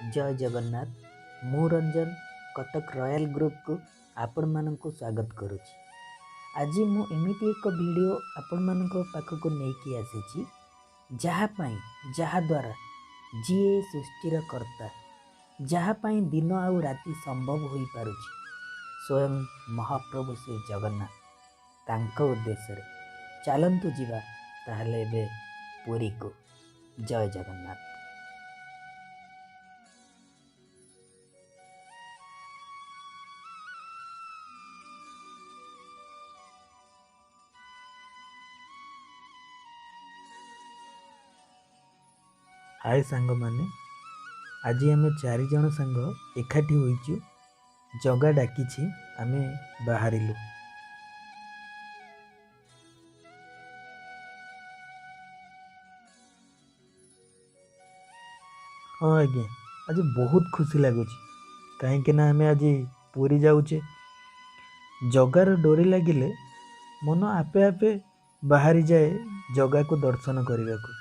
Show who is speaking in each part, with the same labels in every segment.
Speaker 1: जय जगन्नाथ। मु Ranjan Cuttack royal group को आपण मानक स्वागत करुच्ची। आज मु एमिती एक वीडियो आपण मानक पाखक नहीं आसी जहाँ द्वारा जी सृष्टिर कर्ता जहाँपाई दिन आउ राति संभव हो पारुछि स्वयं महाप्रभु श्री जगन्नाथ तांको उद्देश्य चलतु जीवा ताहले बे पुरी को। जय जगन्नाथ। हाय सांग माने, आज आम 4 जन सांग एकाठी होइचु। जगा डाकिछि आमे बाहरिलु। हाँ आज्ञा, आज बहुत खुशी लगुच कहीं आमे आज पूरी जाऊचे। जगार डोरी लगिले मन आपे आपे बाहरी जाए जगा को दर्शन करने को।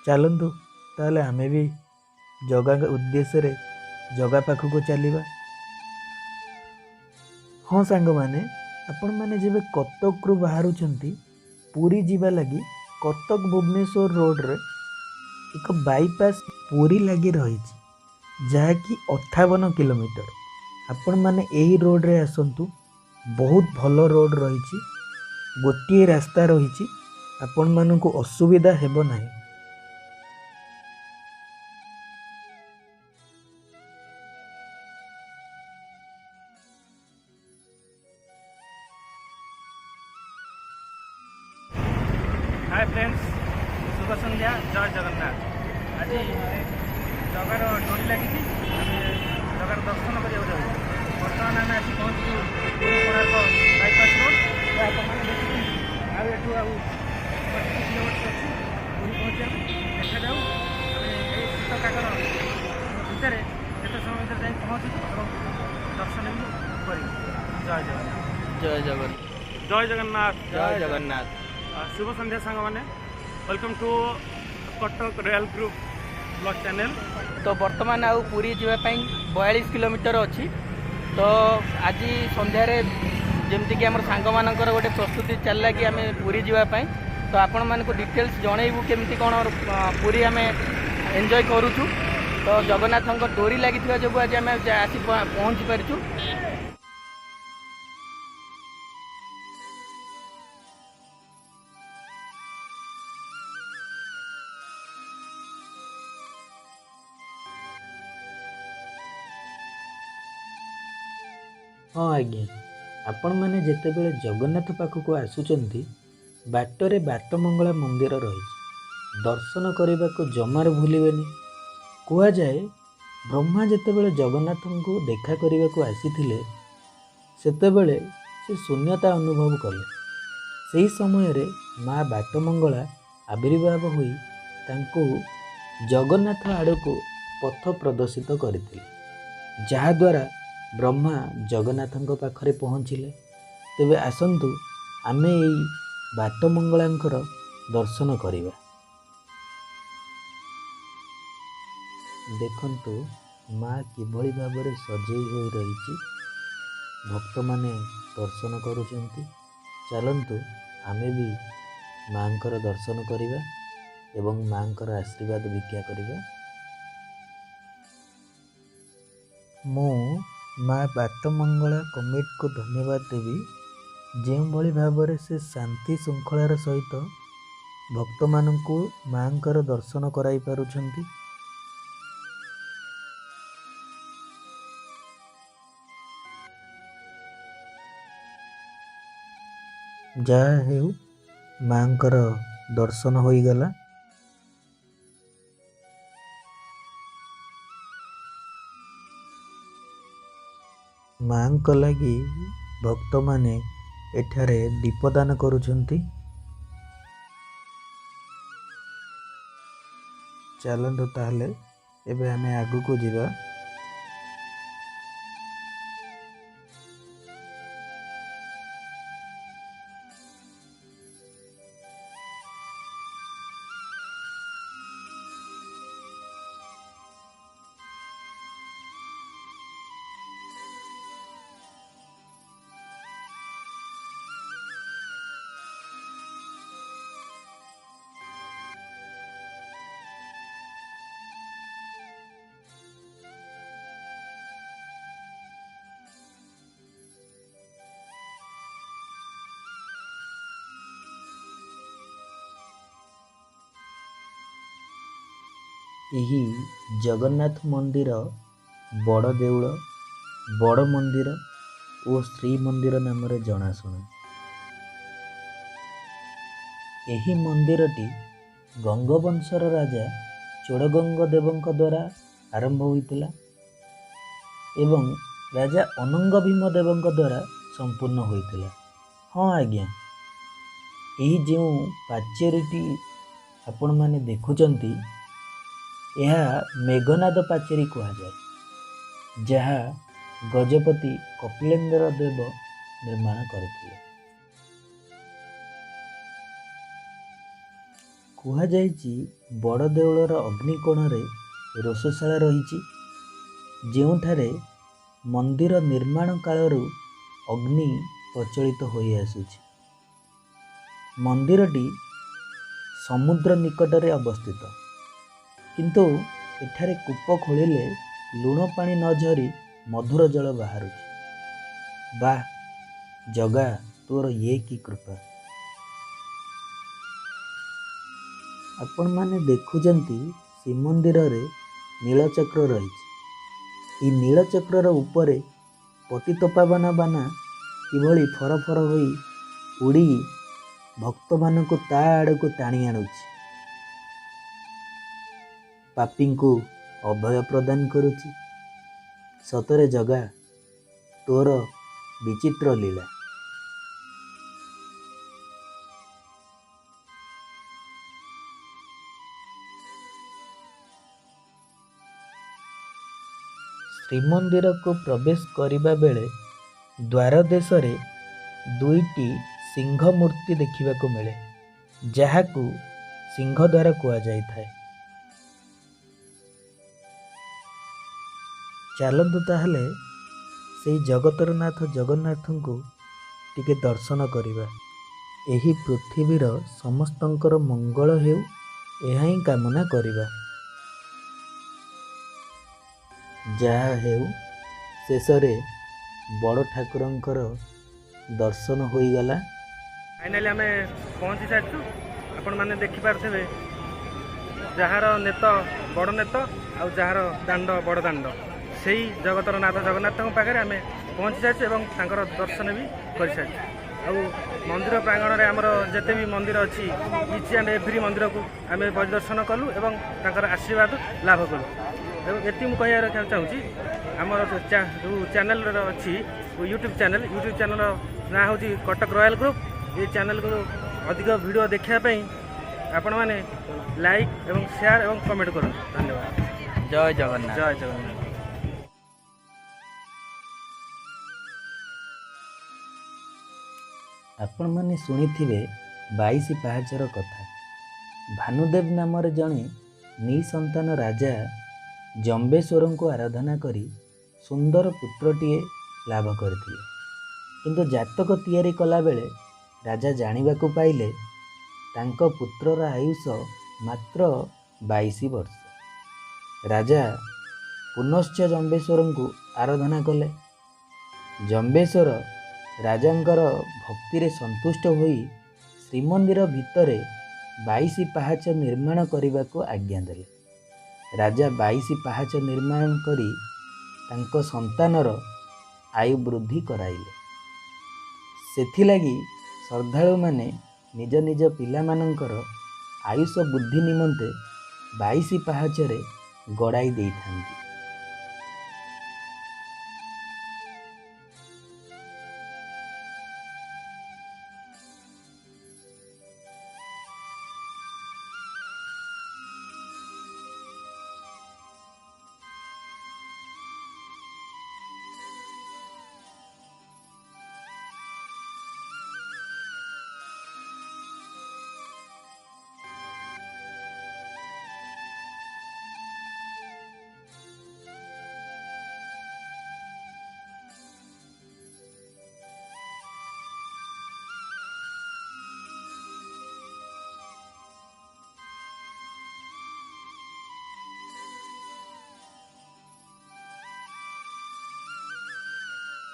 Speaker 1: चलतु ताले आमे भी जगा उद्देश्य रे जगा पाख को चलिबा। हाँ सांग माने, आपण माने जेबे कटक रु बाहरुचंती पूरी जीवा लगी कटक भुवनेश्वर रोड रे एक बाईपास पूरी लगी रही जहाँकि 58 किलोमीटर। आपण माने यही रोड रे आसंतु, बहुत भल रोड रही, गोटे रास्ता रही, आपण मानकु असुविधा हेबो नाही।
Speaker 2: हाय फ्रेंड्स, शुभ संध्या। जय जगन्नाथ। आज जगार डोरी लगी जगार दर्शन करा जाऊ। बर्तमान आम आसी पहुँचू कोणार्क बाईपास रोड। आठू आउ 25 किलोमीटर अच्छी पूरी पहुँचा देखा जाऊ। शीत काकर भितर केत समय भर जा पहुँचू और दर्शन भी कर। जय जगन्नाथ।
Speaker 3: जय जगन्नाथ।
Speaker 2: जय जगन्नाथ।
Speaker 3: जय जगन्नाथ।
Speaker 2: शुभ संध्या सांग मैंने, welcome to Cuttack royal group blog channel.
Speaker 3: तो बर्तमान आउ पूरी जावाई 42 किलोमीटर अच्छी। तो आज संध्यार जमती कि आम सांग मानकर गोटे प्रस्तुति चलला कि आम पूरी जावाई। तो आपण मानक डिटेल्स जनइबू केमती कौन पूरी आम एंजॉय करूँ। तो जगन्नाथ डोरी लगी जो आज आम आसी पहुँची पारिचु।
Speaker 1: हाँ आज्ञा, आपण माने जेतेबेले जगन्नाथ पाखक आसुचंती बाटरे बाटमंगला मंदिर रही दर्शन करने को जमार भूलिबेनी। कुआ जाए ब्रह्मा जेतेबेले जगन्नाथ को देखा करने को आसीथिले सेतेबेले से शून्यता अनुभव कले। सही समय रे माँ बाटमंगला आविर्भाव होई तांको जगन्नाथ आड़ को पथ प्रदर्शित करथिले, जहा द्वारा ब्रह्मा जगन्नाथ पाखरे पहुँचिले। तेबे आसंतु आमे एई बाटमंगलांकर दर्शन करिबा। देखंतु माँ किभଳି भाବରେ सजेई होई रहिछि, भक्त माने दर्शन करुचंती। चलंतु आमे भी मांकर दर्शन करिबा एवं मांकर आशीर्वाद भिक्षा करिबा। मु माँ बाटमंगला कमिटी को धन्यवाद देवी, जो भली भाव से शांति श्रृंखलार सहित भक्त मानू मांकर दर्शन कराई पारुछंती। जहा हेउ मांकर दर्शन होई गला। मां लगी भक्त माने एठारे दीपदान करुछंती। चलंतु ताहले एबे आमे आगु को जीवा। ଏହି ଜଗନ୍ନାଥ ମନ୍ଦିର ବଡ଼ ଦେଉଳ, ବଡ଼ ମନ୍ଦିର ଓ ଶ୍ରୀମନ୍ଦିର ନାମରେ ଜଣାଶୁଣା। ଏହି ମନ୍ଦିରଟି ଗଙ୍ଗବଂଶର ରାଜା ଚୋଡ଼ଗଙ୍ଗ ଦେବଙ୍କ ଦ୍ୱାରା ଆରମ୍ଭ ହୋଇଥିଲା ଏବଂ ରାଜା ଅନଙ୍ଗ ଭୀମ ଦେବଙ୍କ ଦ୍ୱାରା ସମ୍ପୂର୍ଣ୍ଣ ହୋଇଥିଲା। ହଁ ଆଜ୍ଞା, ଏହି ଯେଉଁ ପାଚେରୀଟି ଆପଣମାନେ ଦେଖୁଛନ୍ତି, ଏହା ମେଘନାଦ ପାଚେରୀ କୁହାଯାଏ, ଯାହା ଗଜପତି କପିଳେନ୍ଦ୍ର ଦେବ ନିର୍ମାଣ କରିଥିଲେ। କୁହାଯାଇଛି ବଡ଼ ଦେଉଳର ଅଗ୍ନିକୋଣରେ ରୋଷଶାଳା ରହିଛି, ଯେଉଁଠାରେ ମନ୍ଦିର ନିର୍ମାଣ କାଳରୁ ଅଗ୍ନି ପ୍ରଚଳିତ ହୋଇ ଆସୁଛି। ମନ୍ଦିରଟି ସମୁଦ୍ର ନିକଟରେ ଅବସ୍ଥିତ, କିନ୍ତୁ ଏଠାରେ କୂପ ଖୋଳିଲେ ଲୁଣ ପାଣି ନ ଝରି ମଧୁର ଜଳ ବାହାରୁଛି। ବାଃ ଜଗା, ତୋର ଇଏ କି କୃପା! ଆପଣମାନେ ଦେଖୁଛନ୍ତି ଶ୍ରୀମନ୍ଦିରରେ ନୀଳଚକ୍ର ରହିଛି। ଏହି ନୀଳଚକ୍ରର ଉପରେ ପତିତପାବନ ବାନା କିଭଳି ଫରଫର ହୋଇ ଉଡ଼ି ଭକ୍ତମାନଙ୍କୁ ତା ଆଡ଼କୁ ଟାଣି ଆଣୁଛି, ପାପୀଙ୍କୁ ଅଭୟ ପ୍ରଦାନ କରୁଛି। ସତରେ ଜଗା, ତୋର ବିଚିତ୍ର ଲୀଳା। ଶ୍ରୀମନ୍ଦିରକୁ ପ୍ରବେଶ କରିବା ବେଳେ ଦ୍ୱାର ଦେଶରେ ଦୁଇଟି ସିଂହ ମୂର୍ତ୍ତି ଦେଖିବାକୁ ମିଳେ, ଯାହାକୁ ସିଂହଦ୍ୱାର କୁହାଯାଇଥାଏ। ଚାଲନ୍ତୁ ତାହେଲେ ସେହି ଜଗତର ନାଥ ଜଗନ୍ନାଥଙ୍କୁ ଟିକେ ଦର୍ଶନ କରିବା। ଏହି ପୃଥିବୀର ସମସ୍ତଙ୍କର ମଙ୍ଗଳ ହେଉ, ଏହା ହିଁ କାମନା କରିବା। ଯାହା ହେଉ, ଶେଷରେ ବଡ଼ ଠାକୁରଙ୍କର ଦର୍ଶନ ହୋଇଗଲା।
Speaker 2: ଫାଇନାଲି ଆମେ ପହଞ୍ଚି ସାରିଛୁ। ଆପଣମାନେ ଦେଖିପାରୁଥିବେ, ଯାହାର ନେତ ବଡ଼ ନେତ ଆଉ ଯାହାର ଦାଣ୍ଡ ବଡ଼ ଦାଣ୍ଡ, ସେଇ ଜଗତର ନାଥ ଜଗନ୍ନାଥଙ୍କ ପାଖରେ ଆମେ ପହଞ୍ଚି ସାରିଛୁ ଏବଂ ତାଙ୍କର ଦର୍ଶନ ବି କରିସାରିଛୁ। ଆଉ ମନ୍ଦିର ପ୍ରାଙ୍ଗଣରେ ଆମର ଯେତେ ବି ମନ୍ଦିର ଅଛି, ଇଚ୍ ଆଣ୍ଡ ଏଭ୍ରି ମନ୍ଦିରକୁ ଆମେ ପରିଦର୍ଶନ କଲୁ ଏବଂ ତାଙ୍କର ଆଶୀର୍ବାଦ ଲାଭ କଲୁ। ଏବଂ ଏତିକି ମୁଁ କହିବାକୁ ଚାହୁଁଛି, ଆମର ଯେଉଁ ଚ୍ୟାନେଲର ଅଛି ୟୁଟ୍ୟୁବ୍ ଚ୍ୟାନେଲର ନାଁ ହେଉଛି କଟକ ରୟାଲ ଗ୍ରୁପ୍। এই ଚ୍ୟାନେଲକୁ ଅଧିକ ଭିଡ଼ିଓ ଦେଖିବା ପାଇଁ ଆପଣମାନେ ଲାଇକ୍ ଏବଂ ସେୟାର ଏବଂ କମେଣ୍ଟ କରନ୍ତୁ। ଧନ୍ୟବାଦ।
Speaker 3: ଜୟ ଜଗନ୍ନାଥ।
Speaker 2: ଜୟ ଜଗନ୍ନାଥ।
Speaker 1: ଆପଣମାନେ ଶୁଣିଥିବେ 22 ପାହାଚର କଥା। ଭାନୁଦେବ ନାମରେ ଜଣେ ନିଃସନ୍ତାନ ରାଜା ଜମ୍ବେଶ୍ୱରଙ୍କୁ ଆରାଧନା କରି ସୁନ୍ଦର ପୁତ୍ରଟିଏ ଲାଭ କରିଥିଲେ। କିନ୍ତୁ ଜାତକ ତିଆରି କଲାବେଳେ ରାଜା ଜାଣିବାକୁ ପାଇଲେ ତାଙ୍କ ପୁତ୍ରର ଆୟୁଷ ମାତ୍ର 22 ବର୍ଷ। ରାଜା ପୁନଶ୍ଚ ଜମ୍ବେଶ୍ୱରଙ୍କୁ ଆରାଧନା କଲେ। ଜମ୍ବେଶ୍ୱର ରାଜାଙ୍କର ଭକ୍ତିରେ ସନ୍ତୁଷ୍ଟ ହୋଇ ଶ୍ରୀମନ୍ଦିର ଭିତରେ 22 ପାହାଚ ନିର୍ମାଣ କରିବାକୁ ଆଜ୍ଞା ଦେଲେ। ରାଜା 22 ପାହାଚ ନିର୍ମାଣ କରି ତାଙ୍କ ସନ୍ତାନର ଆୟୁ ବୃଦ୍ଧି କରାଇଲେ। ସେଥିଲାଗି ଶ୍ରଦ୍ଧାଳୁମାନେ ନିଜ ନିଜ ପିଲାମାନଙ୍କର ଆୟୁଷ ବୃଦ୍ଧି ନିମନ୍ତେ 22 ପାହାଚରେ ଗଡ଼ାଇ ଦେଇଥାନ୍ତି।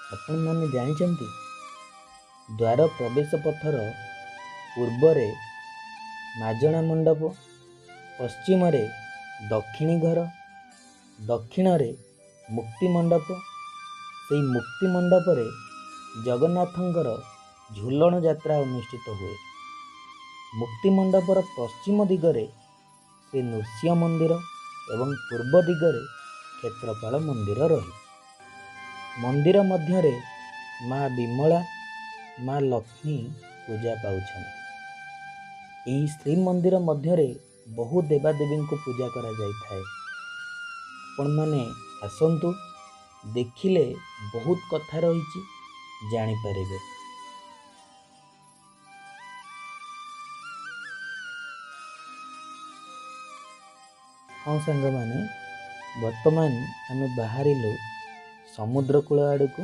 Speaker 1: ଆପଣମାନେ ଜାଣିଛନ୍ତି, ଦ୍ୱାର ପ୍ରବେଶ ପଥର ପୂର୍ବରେ ମାଜଣା ମଣ୍ଡପ, ପଶ୍ଚିମରେ ଦକ୍ଷିଣୀ ଘର, ଦକ୍ଷିଣରେ ମୁକ୍ତି ମଣ୍ଡପ, ସେଇ ମୁକ୍ତି ମଣ୍ଡପରେ ଜଗନ୍ନାଥଙ୍କର ଝୁଲଣ ଯାତ୍ରା ଅନୁଷ୍ଠିତ ହୁଏ। ମୁକ୍ତି ମଣ୍ଡପର ପଶ୍ଚିମ ଦିଗରେ ଶ୍ରୀ ନୃସିଂହ ମନ୍ଦିର ଏବଂ ପୂର୍ବ ଦିଗରେ କ୍ଷେତ୍ରପାଳ ମନ୍ଦିର ରହିଛି। ମନ୍ଦିର ମଧ୍ୟରେ ମା ବିମଳା, ମା ଲକ୍ଷ୍ମୀ ପୂଜା ପାଉଛନ୍ତି। ଏହି ଶ୍ରୀମନ୍ଦିର ମଧ୍ୟରେ ବହୁ ଦେବାଦେବୀଙ୍କୁ ପୂଜା କରାଯାଇଥାଏ। ଆପଣମାନେ ଆସନ୍ତୁ, ଦେଖିଲେ ବହୁତ କଥା ରହିଛି, ଜାଣିପାରିବେ। ହଁ ସାଙ୍ଗମାନେ, ବର୍ତ୍ତମାନ ଆମେ ବାହାରିଲୁ ସମୁଦ୍ର କୂଳ ଆଡ଼କୁ।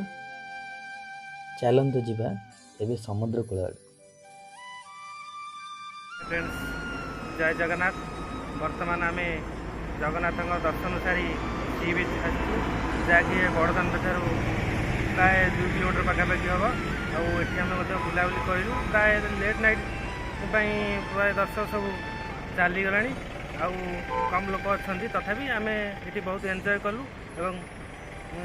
Speaker 1: ଚାଲନ୍ତୁ ଯିବା ଏବେ ସମୁଦ୍ର କୂଳ ଆଡ଼କୁ।
Speaker 2: फ्रेंड्स जय जगन्नाथ। बर्तमान आम जगन्नाथ दर्शन सारी सी बीच आसू जहाँकि बड़दान ठार प्राय 2 किलोमीटर पाखापाखि हम आम बुलाबुली करूँ। प्राय लेट नाइट प्राय दर्शक सब चलीगला कम लोक अच्छा तथापि आम ये बहुत एंजॉय कलु एवं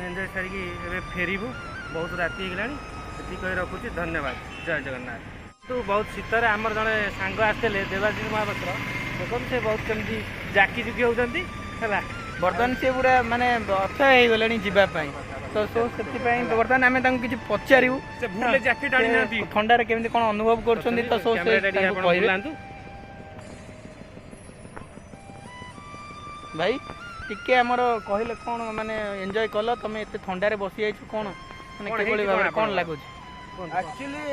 Speaker 2: एंजॉय सारिकी फेरबू। बहुत राति होगा ये कही रखुच्छी। धन्यवाद। जय जगन्नाथ। तो बहुत शीतर आमर जड़े सांग आसते देवाशीष महापात्र देखो से बहुत कमी जाकी जुकी होती है।
Speaker 3: बर्तमान से पूरा माने अर्थ हो गले जीवाई तो सो से बर्तमान आम कि पचारू
Speaker 2: से भूले जैकेट आनी ना
Speaker 3: ठंडार केमी कौन अनुभव कर सो भाई टिके आमर कहले कौन माने एंजॉय कल तुम एत ठंडार बसी जाइछ कौन माने भाव कौन लगुच?
Speaker 4: एक्चुअली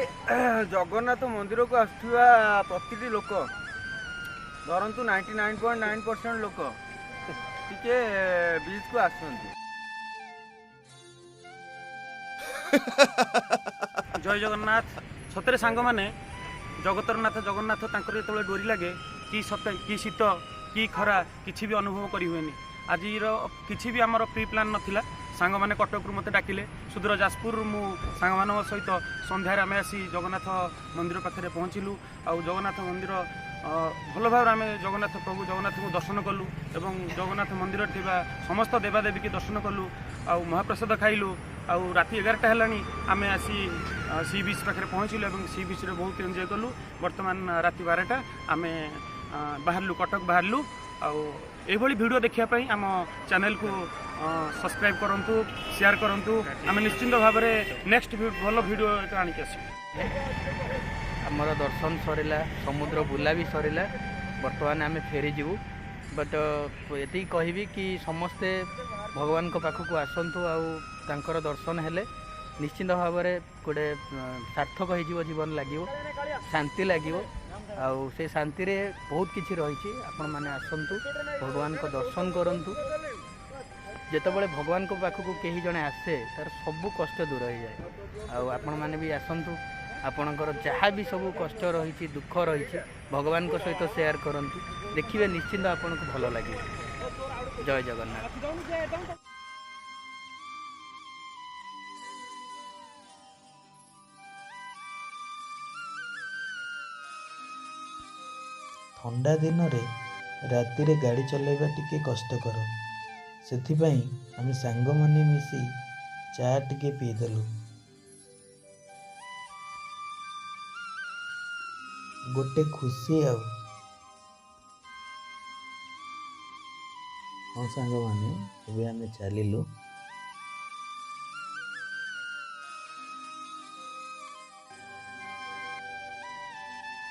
Speaker 4: जगन्नाथ मंदिर को आसुवा प्रति लोक धरतु 99.9% लोक टिके बीच को आसुंती।
Speaker 2: जय जगन्नाथ। सतरे सांग माने जगतरनाथ जगन्नाथ तांकर जो डोरी लगे कि सत कि शीत कि खरा किसी भी अनुभव करी हुए। आज किसी भी आमर प्री प्लान नाला। सांग मैंने कटक मत डाकिले सुदूर जाजपुर मु सांग मान सहित सन्धार आम आसी जगन्नाथ मंदिर पाखे पहुँचलु। आ जगन्नाथ मंदिर भल भाव आम जगन्नाथ प्रभु जगन्नाथ को दर्शन कलु एवं जगन्नाथ मंदिर ଥିବା समस्त देवादेवी की दर्शन कलु। आ महाप्रसाद खाइलु। आ राति 11टा है आम आसी सी बीच पाखे पहुँचलु एवं सी बीच रे बहुत एंजॉय कलु। वर्तमान राति 12टा आम बाहरलु कटक बाहरलु। आभली वीडियो देखापी आम चैनल को सब्सक्राइब करंतु, शेयर करंतु। आम निश्चिंत भाव में नेक्स्ट भल वीडियो आनिक आस।
Speaker 3: आमर दर्शन सरला, समुद्र बुला भी सरला। बर्तमान आम फेरी जीवु। बट ये कहबी कि समस्ते भगवान को पाखक आसतु आर दर्शन हेले निश्चिंत भाव में गोटे सार्थक हो जीवन लगे, शांति लगे। आउ से शांति रे बहुत किछि रही। आपण माने आसतु, भगवान को दर्शन करंतु। जेतबेले भगवान को पाखक कहीं जड़े आसे तार सबू कष्ट दूर हो जाए। आपण माने भी आसतु, आपणकर जहाँ भी सब कष्ट रही दुख रही भगवान को सहित शेयर करंतु। देखिए निश्चिंत आपन को भल लगे। जय जगन्नाथ।
Speaker 1: ठंडा दिन में राति रे गाड़ी चलाइबा टिके कष्टकर। ସେଥିପାଇଁ ଆମେ ସାଙ୍ଗମାନେ ମିଶି ଚା ଟିକେ ପିଇଦେଲୁ। ଗୋଟେ ଖୁସି ଆଉ। ହଁ ସାଙ୍ଗମାନେ, ଏବେ ଆମେ ଚାଲିଲୁ।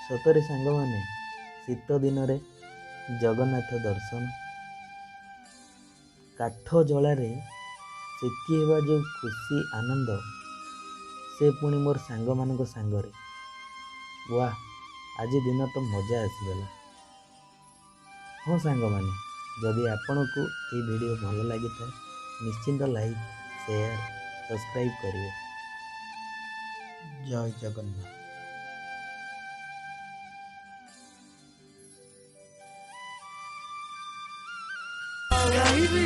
Speaker 1: ସତରେ ସାଙ୍ଗମାନେ, ଶୀତ ଦିନରେ ଜଗନ୍ନାଥ ଦର୍ଶନ, କାଠ ଜଳାରେ ସେକି ହେବା ଯେଉଁ ଖୁସି ଆନନ୍ଦ, ସେ ପୁଣି ମୋର ସାଙ୍ଗମାନଙ୍କ ସାଙ୍ଗରେ। ୱାଃ, ଆଜି ଦିନ ତ ମଜା ଆସିଗଲା। ହଁ ସାଙ୍ଗମାନେ, ଯଦି ଆପଣଙ୍କୁ এই ଭିଡ଼ିଓ ଭଲ ଲାଗିଥାଏ ନିଶ୍ଚିନ୍ତ ଲାଇକ୍, ସେୟାର, ସବସ୍କ୍ରାଇବ୍ କରିବେ। ଜୟ ଜଗନ୍ନାଥ।
Speaker 4: कहीं भी